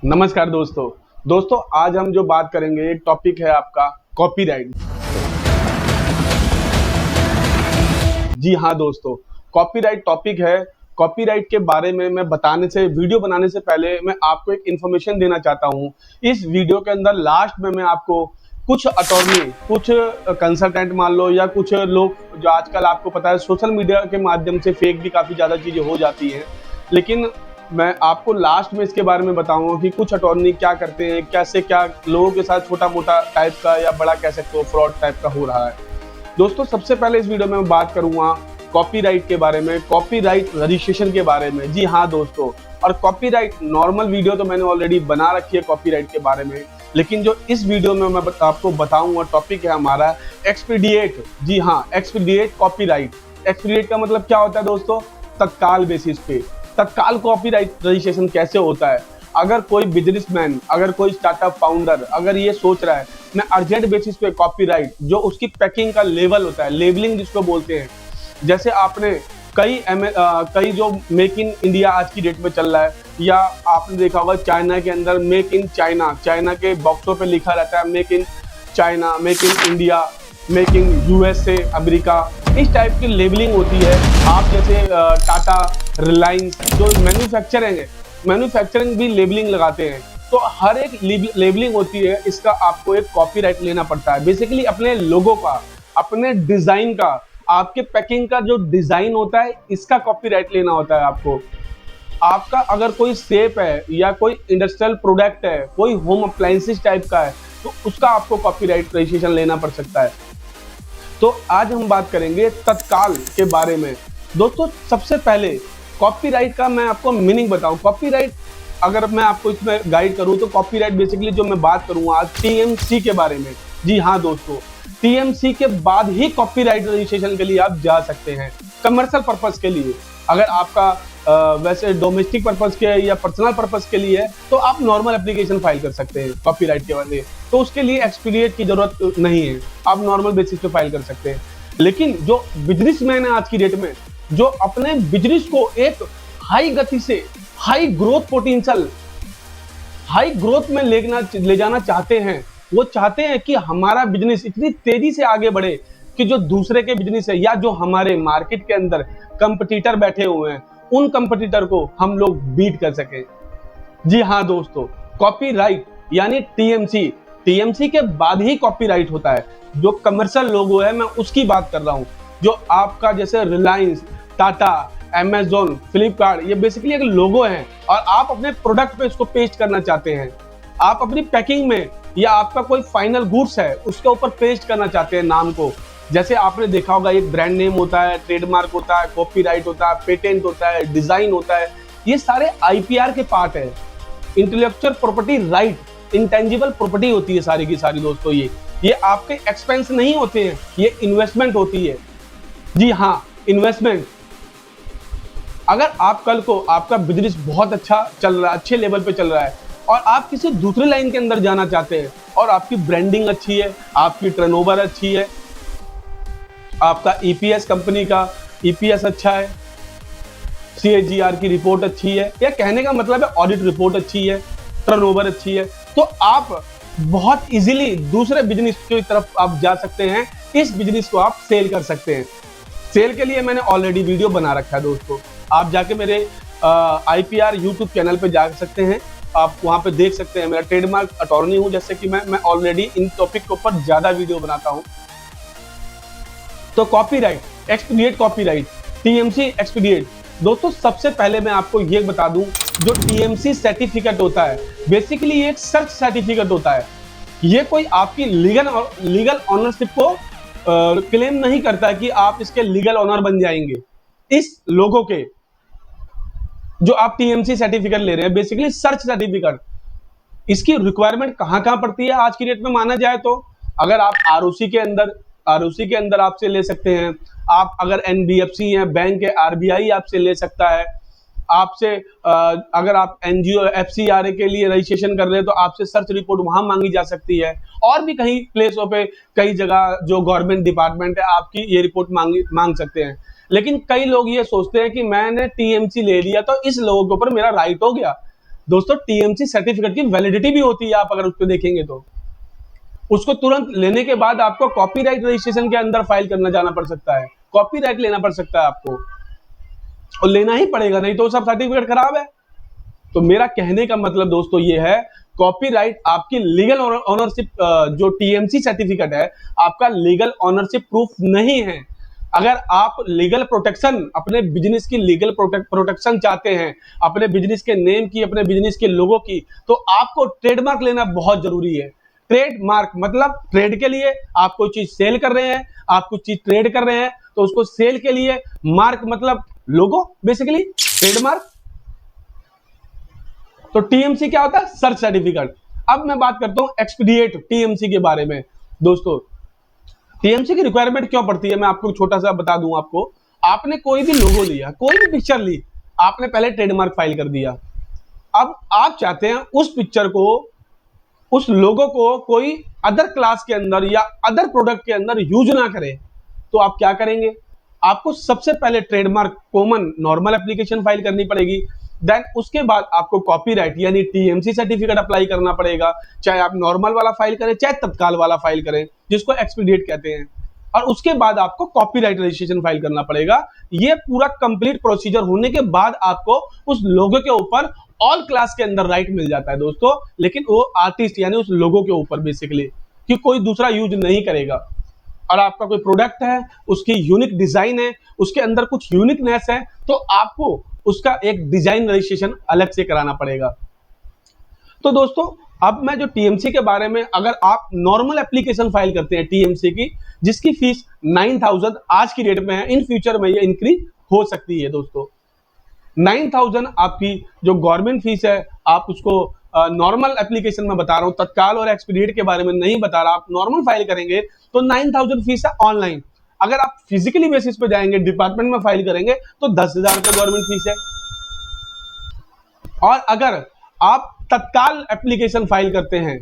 नमस्कार दोस्तों आज हम जो बात करेंगे एक टॉपिक है आपका कॉपीराइट। जी हाँ दोस्तों, कॉपीराइट टॉपिक है। कॉपीराइट के बारे में मैं वीडियो बनाने से पहले मैं आपको एक इन्फॉर्मेशन देना चाहता हूँ। इस वीडियो के अंदर लास्ट में मैं आपको कुछ अटॉर्नी, कुछ कंसल्टेंट मान लो, या कुछ लोग जो आजकल आपको पता है सोशल मीडिया के माध्यम से फेक भी काफ़ी ज़्यादा चीज़ें हो जाती हैं, लेकिन मैं आपको लास्ट में इसके बारे में बताऊंगा कि कुछ अटॉर्नी क्या करते हैं, कैसे क्या लोगों के साथ छोटा मोटा टाइप का या बड़ा कह सकते हो फ्रॉड टाइप का हो रहा है। दोस्तों सबसे पहले इस वीडियो में मैं बात करूंगा कॉपीराइट के बारे में, कॉपीराइट रजिस्ट्रेशन के बारे में। जी हाँ दोस्तों, और कॉपीराइट नॉर्मल वीडियो तो मैंने ऑलरेडी बना रखी है कॉपीराइट के बारे में, लेकिन जो इस वीडियो में मैं आपको बताऊंगा टॉपिक है हमारा एक्सपीडिएट। जी हाँ, एक्सपीडिएट कॉपीराइट। एक्सपीडिएट का मतलब क्या होता है दोस्तों? तत्काल बेसिस पे तत्काल कॉपीराइट रजिस्ट्रेशन कैसे होता है। अगर कोई बिजनेसमैन, अगर कोई स्टार्टअप फाउंडर अगर ये सोच रहा है मैं अर्जेंट बेसिस पे कॉपीराइट, जो उसकी पैकिंग का लेवल होता है, लेबलिंग जिसको बोलते हैं, जैसे आपने कई जो मेक इन इंडिया आज की डेट में चल रहा है, या आपने देखा होगा चाइना के अंदर मेक इन चाइना, चाइना के बॉक्सों पे लिखा रहता है make in China, make in India, make in USA, America, इस टाइप की लेबलिंग होती है। आप जैसे टाटा, रिलायंस जो मैन्युफैक्चरिंग भी लेबलिंग लगाते हैं, तो हर एक लेबलिंग होती है, इसका आपको एक कॉपीराइट लेना पड़ता है। बेसिकली अपने लोगो का, अपने डिजाइन का, आपके पैकिंग का जो डिजाइन होता है, इसका कॉपीराइट लेना होता है आपको। आपका अगर कोई शेप है या कोई इंडस्ट्रियल प्रोडक्ट है, कोई होम अप्लायंसेस टाइप का है, तो उसका आपको कॉपीराइट रजिस्ट्रेशन लेना पड़ सकता है। तो आज हम बात करेंगे तत्काल के बारे में। दोस्तों सबसे पहले कॉपीराइट का मैं आपको मीनिंग बताऊं। कॉपीराइट अगर मैं आपको इसमें गाइड करूं तो कॉपीराइट बेसिकली जो मैं बात करूंगा आज टीएमसी के बारे में। जी हाँ दोस्तों, टीएमसी के बाद ही कॉपीराइट रजिस्ट्रेशन के लिए आप जा सकते हैं, कमर्शियल पर्पस के लिए। अगर आपका वैसे डोमेस्टिक पर्पस के या पर्सनल पर्पस के लिए है तो आप नॉर्मल एप्लीकेशन फाइल कर सकते हैं कॉपीराइट के वाले, तो उसके लिए एक्सपीडिएट की जरूरत नहीं है, आप नॉर्मल बेसिस पे फाइल कर सकते हैं। लेकिन जो बिजनेसमैन है आज की डेट में, जो अपने बिजनेस को एक हाई गति से, high growth potential, high growth में ले जाना चाहते हैं, वो चाहते हैं कि हमारा बिजनेस इतनी तेजी से आगे बढ़े कि जो दूसरे के बिजनेस है या जो हमारे मार्केट के अंदर कंपटीटर बैठे हुए हैं, उन कंपटीटर को हम लोग बीट कर सके। जी हाँ दोस्तों, कॉपीराइट यानी टीएमसी, टीएमसी के बाद ही कॉपीराइट होता है। जो कमर्शियल लोगो है मैं उसकी बात कर रहा हूँ, जो आपका जैसे रिलायंस, टाटा, अमेजोन, फ्लिपकार्ट, ये बेसिकली एक लोगो है और आप अपने प्रोडक्ट पे इसको पेस्ट करना चाहते हैं। आप अपनी पैकिंग में या आपका कोई फाइनल गुड्स है उसके ऊपर पेस्ट करना चाहते हैं नाम को। जैसे आपने देखा होगा एक ब्रांड नेम होता है, ट्रेडमार्क होता है, कॉपीराइट होता है, पेटेंट होता है, डिजाइन होता है, ये सारे आईपीआर के पार्ट है। Intellectual property right, intangible property होती है सारी की सारी दोस्तों। ये आपके एक्सपेंस नहीं होते हैं, ये इन्वेस्टमेंट होती है। जी हाँ, इन्वेस्टमेंट। अगर आप कल को आपका बिजनेस बहुत अच्छा चल रहा है, अच्छे लेवल पे चल रहा है, और आप किसी दूसरी लाइन के अंदर जाना चाहते हैं और आपकी ब्रांडिंग अच्छी है, आपकी टर्नओवर अच्छी है, आपका ईपीएस कंपनी का ईपीएस अच्छा है, सीएजीआर की रिपोर्ट अच्छी है, या कहने का मतलब है ऑडिट रिपोर्ट अच्छी है, टर्नओवर अच्छी है, तो आप बहुत इजीली दूसरे बिजनेस की तरफ आप जा सकते हैं। इस बिजनेस को आप सेल कर सकते हैं। सेल के लिए मैंने ऑलरेडी वीडियो बना रखा है दोस्तों, आप जाके मेरे आईपीआर यूट्यूब चैनल पे जा सकते हैं, आप वहां पे देख सकते हैं। मेरा ट्रेडमार्क अटॉर्नी हूं, जैसे कि मैं ऑलरेडी इन टॉपिक के ऊपर ज्यादा वीडियो बनाता हूं। तो कॉपीराइट, एक्सपीडिएट कॉपीराइट, टीएमसी एक्सपीडिएट। दोस्तों सबसे पहले मैं आपको ये बता दूं, जो टीएमसी सर्टिफिकेट होता है बेसिकली ये एक सर्च सर्टिफिकेट होता है। ये कोई आपकी लीगल ऑनरशिप को क्लेम नहीं करता कि आप इसके लीगल ऑनर बन जाएंगे। इस लोगों के जो आप टीएमसी सर्टिफिकेट ले रहे हैं, बेसिकली सर्च सर्टिफिकेट, इसकी रिक्वायरमेंट कहां पड़ती है आज की डेट में माना जाए तो? अगर आप आरओसी के अंदर आपसे ले सकते हैं, आप अगर एनबीएफसी हैं, बैंक है, आरबीआई आपसे ले सकता है, आपसे अगर आप एनजीओ एफसीआरए के लिए रजिस्ट्रेशन कर रहे हैं तो आपसे सर्च रिपोर्ट वहां मांगी जा सकती है, और भी कहीं प्लेसों पे, कई जगह जो गवर्नमेंट डिपार्टमेंट है आपकी ये रिपोर्ट मांग सकते हैं। लेकिन कई लोग ये सोचते हैं कि मैंने टीएमसी ले लिया तो इस लोगों के ऊपर मेरा राइट हो गया, दोस्तों टीएमसी सर्टिफिकेट की वैलिडिटी भी होती है, आप अगर उस पर देखेंगे तो उसको तुरंत लेने के बाद आपको कॉपीराइट रजिस्ट्रेशन के अंदर फाइल करना जाना पड़ सकता है, कॉपीराइट लेना पड़ सकता है आपको, और लेना ही पड़ेगा, नहीं तो सब सर्टिफिकेट खराब है। तो मेरा कहने का मतलब दोस्तों ये है, कॉपीराइट आपकी लीगल ऑनरशिप, जो टीएमसी सर्टिफिकेट है आपका लीगल ऑनरशिप प्रूफ नहीं है। अगर आप लीगल प्रोटेक्शन, अपने बिजनेस की लीगल प्रोटेक्शन चाहते हैं, अपने बिजनेस के नेम की, अपने बिजनेस के लोगों की, तो आपको ट्रेडमार्क लेना बहुत जरूरी है। ट्रेडमार्क मतलब ट्रेड के लिए, आप कोई चीज सेल कर रहे हैं, आप कुछ चीज ट्रेड कर रहे हैं तो उसको सेल के लिए, मार्क मतलब लोगो, बेसिकली ट्रेडमार्क। तो टीएमसी क्या होता है? Search certificate. अब मैं बात करता हूं एक्सपीडिएट टीएमसी के बारे में। दोस्तों टीएमसी की रिक्वायरमेंट क्यों पड़ती है, मैं आपको छोटा सा बता दूं आपको। आपने कोई भी लोगो लिया, कोई भी पिक्चर ली, आपने पहले ट्रेडमार्क फाइल कर दिया। अब आप चाहते हैं उस पिक्चर को, उस लोगो को कोई अदर क्लास के अंदर या अदर प्रोडक्ट के अंदर यूज ना करे, तो आप क्या करेंगे? आपको सबसे पहले trademark common normal application file करनी पड़ेगी। देन उसके बाद आपको कॉपीराइट यानी टीएमसी सर्टिफिकेट अप्लाई करना पड़ेगा, चाहे आप नॉर्मल वाला फाइल करें चाहे तत्काल वाला फाइल करें, जिसको एक्सपीडिएट कहते हैं। और उसके बाद आपको कॉपीराइट रजिस्ट्रेशन फाइल करना पड़ेगा। ये पूरा कंप्लीट प्रोसीजर होने के बाद आपको उस लोगो के ऊपर ऑल क्लास के अंदर राइट मिल जाता है दोस्तों, लेकिन वो आर्टिस्ट यानी उस लोगो के ऊपर बेसिकली, कि कोई दूसरा यूज नहीं करेगा। और आपका कोई प्रोडक्ट है, उसकी यूनिक डिजाइन है, उसके अंदर कुछ यूनिकनेस है, तो आपको उसका एक डिजाइन रजिस्ट्रेशन अलग से कराना पड़ेगा। तो दोस्तों अब मैं जो टीएमसी के बारे में, अगर आप नॉर्मल एप्लीकेशन फाइल करते हैं टीएमसी की, जिसकी फीस 9000 आज की डेट में है, इन फ्यूचर में ये इंक्रीज हो सकती है दोस्तों। 9000 आपकी जो गवर्नमेंट फीस है, आप उसको नॉर्मल एप्लीकेशन में बता रहा हूं, तत्काल और एक्सपीडिएट के बारे में नहीं बता रहा, आप नॉर्मल फाइल करेंगे तो 9000 फीस है ऑनलाइन। अगर आप फिजिकली बेसिस पे जाएंगे, डिपार्टमेंट में फाइल करेंगे तो 10,000 रुपए गवर्नमेंट फीस है। और अगर आप तत्काल एप्लीकेशन फाइल करते हैं,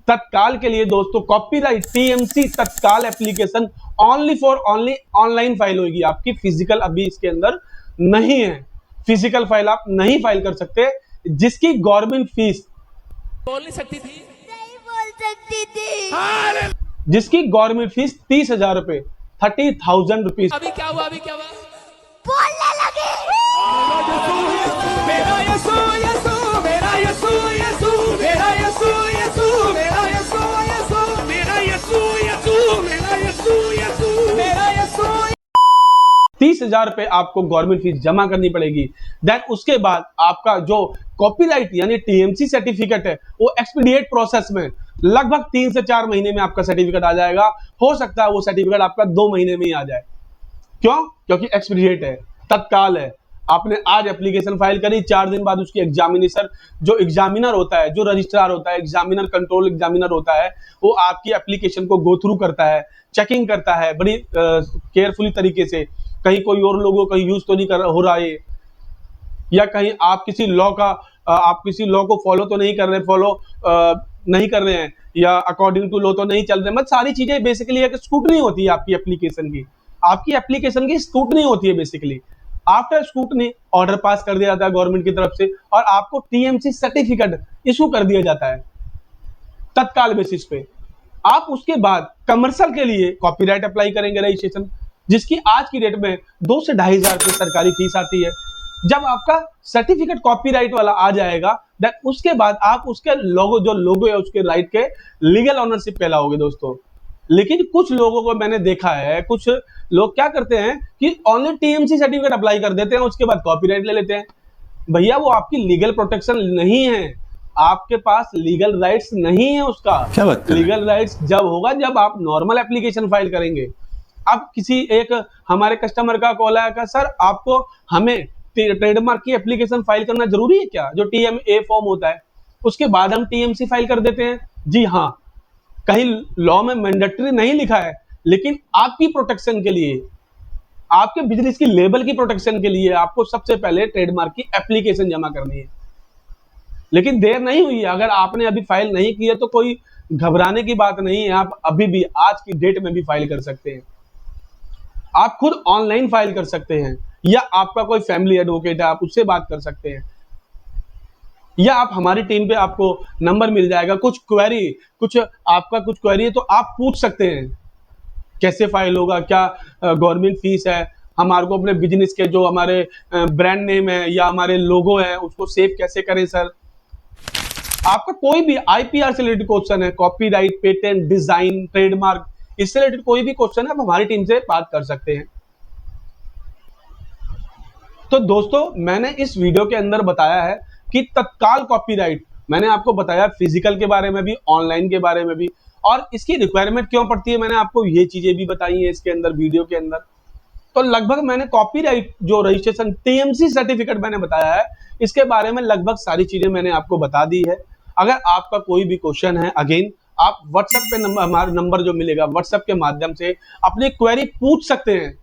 तत्काल के लिए दोस्तों कॉपीराइट टीएमसी तत्काल application only for only online file होगी आपकी, फिजिकल अभी इसके अंदर नहीं है। फिजिकल फाइल आप नहीं फाइल कर सकते, जिसकी गवर्नमेंट फीस बोल नहीं सकती थी, नहीं बोल सकती थी। जिसकी गवर्नमेंट फीस 30,000 रुपए, 30,000 रुपीज। अभी क्या हुआ, अभी क्या हुआ? बोलने लगे। मेरा यीशु यीशु, मेरा यीशु यीशु, मेरा यीशु यीशु, मेरा यीशु यीशु, मेरा यीशु यीशु, मेरा यीशु यीशु, मेरा यीशु। 30,000 रुपए आपको गवर्नमेंट फीस जमा करनी पड़ेगी। देन उसके बाद आपका जो कॉपीराइट यानी टीएमसी सर्टिफिकेट है, वो एक्सपीडिएट प्रोसेस में लगभग 3 से 4 महीने में आपका सर्टिफिकेट आ जाएगा। हो सकता है वो सर्टिफिकेट आपका 2 महीने में ही आ जाए। क्यों? क्योंकि एक्सपीडिएट है, तत्काल है। आपने आज एप्लीकेशन फाइल करी, 4 दिन बाद उसकी एग्जामिनेशन, जो एग्जामिनर होता है, जो रजिस्ट्रार होता है, एग्जामिनर कंट्रोल एग्जामिनर होता है, वो आपकी एप्लीकेशन को गो थ्रू करता है, चेकिंग करता है बड़ी केयरफुली तरीके से, कहीं कोई और लोगों का यूज तो नहीं कर हो रहा है, या कहीं आप किसी लॉ का आप किसी लॉ को फॉलो तो नहीं कर रहे, नहीं कर रहे हैं, या अकॉर्डिंग टू लॉ तो नहीं चल रहे। मतलब सारी चीजें बेसिकली एक स्क्रूटनी होती है आपकी एप्लीकेशन की, आपकी एप्लीकेशन की स्क्रूटनी होती है basically. After scrutiny order pass कर दिया जाता है गवर्नमेंट की तरफ से, और आपको टीएमसी सर्टिफिकेट इशू कर दिया जाता है तत्काल बेसिस पे। आप उसके बाद कमर्शियल के लिए कॉपीराइट अप्लाई करेंगे रजिस्ट्रेशन, जिसकी आज की डेट में 2 से 2,500 रुपए सरकारी फीस आती है। जब आपका सर्टिफिकेट कॉपीराइट वाला आ जाएगा, देन उसके बाद आप उसके लोगो, जो लोगो है उसके राइट के लीगल ऑनरशिप कहलाओगे दोस्तों। लेकिन कुछ लोगों को मैंने देखा है, कुछ लोग क्या करते हैं कि ओनली टीएमसी सर्टिफिकेट अप्लाई कर देते हैं, उसके बाद कॉपीराइट ले लेते हैं। भैया वो आपकी लीगल प्रोटेक्शन नहीं है, आपके पास लीगल राइट्स नहीं है उसका। क्या बात कर रहे हैं? लीगल राइट्स जब होगा जब आप नॉर्मल एप्लीकेशन फाइल करेंगे। अब किसी एक हमारे कस्टमर का कॉल आया कि सर आपको हमें ट्रेडमार्क की एप्लीकेशन फाइल करना जरूरी है क्या, जो टीएमए फॉर्म होता है, उसके बाद हम टीएमसी फाइल कर देते हैं। जी हाँ, कहीं लॉ में मैंडेटरी नहीं लिखा है, लेकिन आपकी प्रोटेक्शन के लिए, आपके बिजनेस की लेबल की प्रोटेक्शन के लिए आपको सबसे पहले ट्रेडमार्क की एप्लीकेशन जमा करनी है। लेकिन देर नहीं हुई है, अगर आपने अभी फाइल नहीं की है तो कोई घबराने की बात नहीं है, आप अभी भी आज की डेट में भी फाइल कर सकते हैं। आप खुद ऑनलाइन फाइल कर सकते हैं, या आपका कोई फैमिली एडवोकेट है आप उससे बात कर सकते हैं, या आप हमारी टीम पे आपको नंबर मिल जाएगा। कुछ क्वेरी है तो आप पूछ सकते हैं, कैसे फाइल होगा, क्या गवर्नमेंट फीस है, हमारे को अपने बिजनेस के जो हमारे ब्रांड नेम है या हमारे लोगो है उसको सेव कैसे करें सर। आपका कोई भी आईपीआर से रिलेटेड क्वेश्चन है, कॉपीराइट, पेटेंट, डिजाइन, ट्रेडमार्क, इससे रिलेटेड कोई भी क्वेश्चन है आप हमारी टीम से बात कर सकते हैं। तो दोस्तों मैंने इस वीडियो के अंदर बताया है कि तत्काल कॉपीराइट, मैंने आपको बताया फिजिकल के बारे में भी, ऑनलाइन के बारे में भी, और इसकी रिक्वायरमेंट क्यों पड़ती है मैंने आपको ये चीजें भी बताई हैं इसके अंदर वीडियो के अंदर। तो लगभग मैंने कॉपीराइट जो रजिस्ट्रेशन टीएमसी सर्टिफिकेट मैंने बताया है, इसके बारे में लगभग सारी चीजें मैंने आपको बता दी है। अगर आपका कोई भी क्वेश्चन है, अगेन आप व्हाट्सएप पे नंबर, हमारा नंबर जो मिलेगा व्हाट्सएप के माध्यम से अपनी क्वेरी पूछ सकते हैं,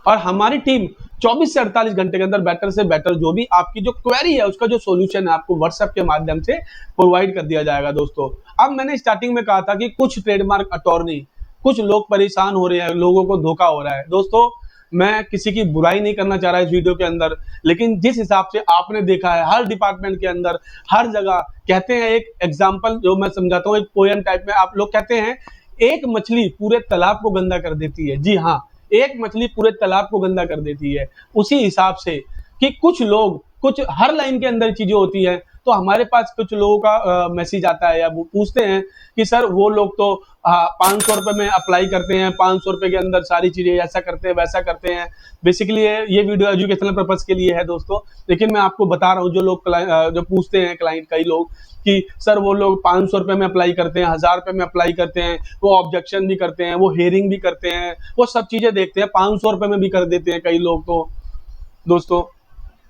और हमारी टीम 24 से 48 घंटे के अंदर बेटर से बेटर जो भी आपकी जो क्वेरी है उसका जो सॉल्यूशन है आपको व्हाट्सएप के माध्यम से प्रोवाइड कर दिया जाएगा। दोस्तों अब मैंने स्टार्टिंग में कहा था कि कुछ ट्रेडमार्क अटॉर्नी, कुछ लोग परेशान हो रहे हैं, लोगों को धोखा हो रहा है। दोस्तों मैं किसी की बुराई नहीं करना चाह रहा इस वीडियो के अंदर, लेकिन जिस हिसाब से आपने देखा है हर डिपार्टमेंट के अंदर, हर जगह कहते हैं, एक एग्जाम्पल जो मैं समझाता हूँ, एक पोयम टाइप में आप लोग कहते हैं, एक मछली पूरे तालाब को गंदा कर देती है। जी हाँ, एक मछली पूरे तालाब को गंदा कर देती है। उसी हिसाब से कि कुछ लोग, कुछ हर लाइन के अंदर चीजें होती हैं, तो हमारे पास कुछ लोगों का मैसेज आता है या वो पूछते हैं कि सर वो लोग तो 500 रुपए में अप्लाई करते हैं, 500 रुपए के अंदर सारी चीजें ऐसा करते हैं वैसा करते हैं। बेसिकली ये वीडियो एजुकेशनल पर्पज के लिए है दोस्तों, लेकिन मैं आपको बता रहा हूँ जो लोग जो पूछते हैं क्लाइंट, कई लोग कि सर वो लोग 500 रुपए में अप्लाई करते हैं, 1000 रुपए में अप्लाई करते हैं, वो ऑब्जेक्शन भी करते हैं, वो हेयरिंग भी करते हैं, वो सब चीजें देखते हैं, 500 रुपए में भी कर देते हैं कई लोग। तो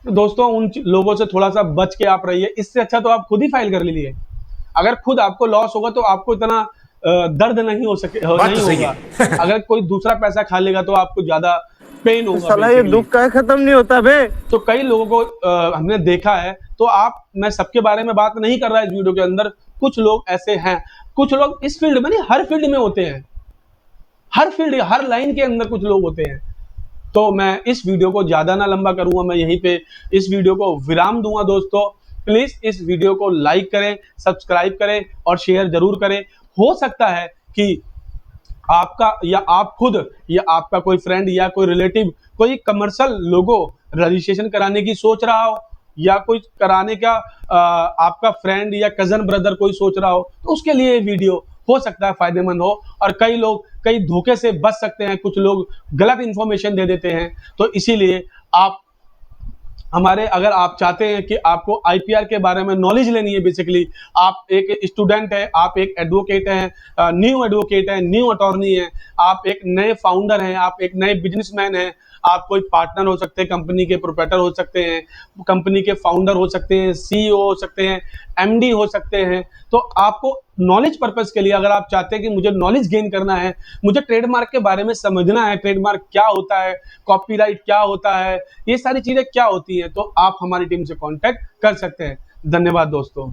दोस्तों उन लोगों से थोड़ा सा बच के आप रहिए। इससे अच्छा तो आप खुद ही फाइल कर लीजिए। अगर खुद आपको लॉस होगा तो आपको इतना दर्द नहीं होगा। अगर कोई दूसरा पैसा खा लेगा तो आपको ज्यादा पेन होगा। साला ये दुख का खत्म नहीं होता बे। तो कई लोगों को हमने देखा है, तो मैं सबके बारे में बात नहीं कर रहा इस वीडियो के अंदर, कुछ लोग ऐसे हैं, कुछ लोग इस फील्ड में नहीं, हर फील्ड में होते हैं, हर फील्ड, हर लाइन के अंदर कुछ लोग होते हैं। तो मैं इस वीडियो को ज्यादा ना लंबा करूंगा, मैं यहीं पे इस वीडियो को विराम दूंगा। दोस्तों प्लीज इस वीडियो को लाइक करें, सब्सक्राइब करें और शेयर जरूर करें। हो सकता है कि आपका या आप खुद या आपका कोई फ्रेंड या कोई रिलेटिव कोई कमर्शियल लोगो रजिस्ट्रेशन कराने की सोच रहा हो, या कोई कराने का आपका फ्रेंड या कजन ब्रदर कोई सोच रहा हो, तो उसके लिए ये वीडियो हो सकता है फायदेमंद हो। और कई लोग कई धोखे से बच सकते हैं, कुछ लोग गलत इंफॉर्मेशन दे देते हैं। तो इसीलिए अगर आप चाहते हैं कि आपको आईपीआर के बारे में नॉलेज लेनी है, बेसिकली आप एक स्टूडेंट है, आप एक एडवोकेट हैं, न्यू एडवोकेट है, न्यू अटॉर्नी है, आप एक नए फाउंडर हैं, आप एक नए बिजनेसमैन हैं, आप कोई पार्टनर हो सकते हैं, कंपनी के प्रोप्राइटर हो सकते हैं, कंपनी के फाउंडर हो सकते हैं, सीईओ हो सकते हैं, एमडी हो सकते हैं। तो आपको नॉलेज पर्पस के लिए अगर आप चाहते हैं कि मुझे नॉलेज गेन करना है, मुझे ट्रेडमार्क के बारे में समझना है, ट्रेडमार्क क्या होता है, कॉपीराइट क्या होता है, ये सारी चीजें क्या होती हैं, तो आप हमारी टीम से कांटेक्ट कर सकते हैं। धन्यवाद दोस्तों।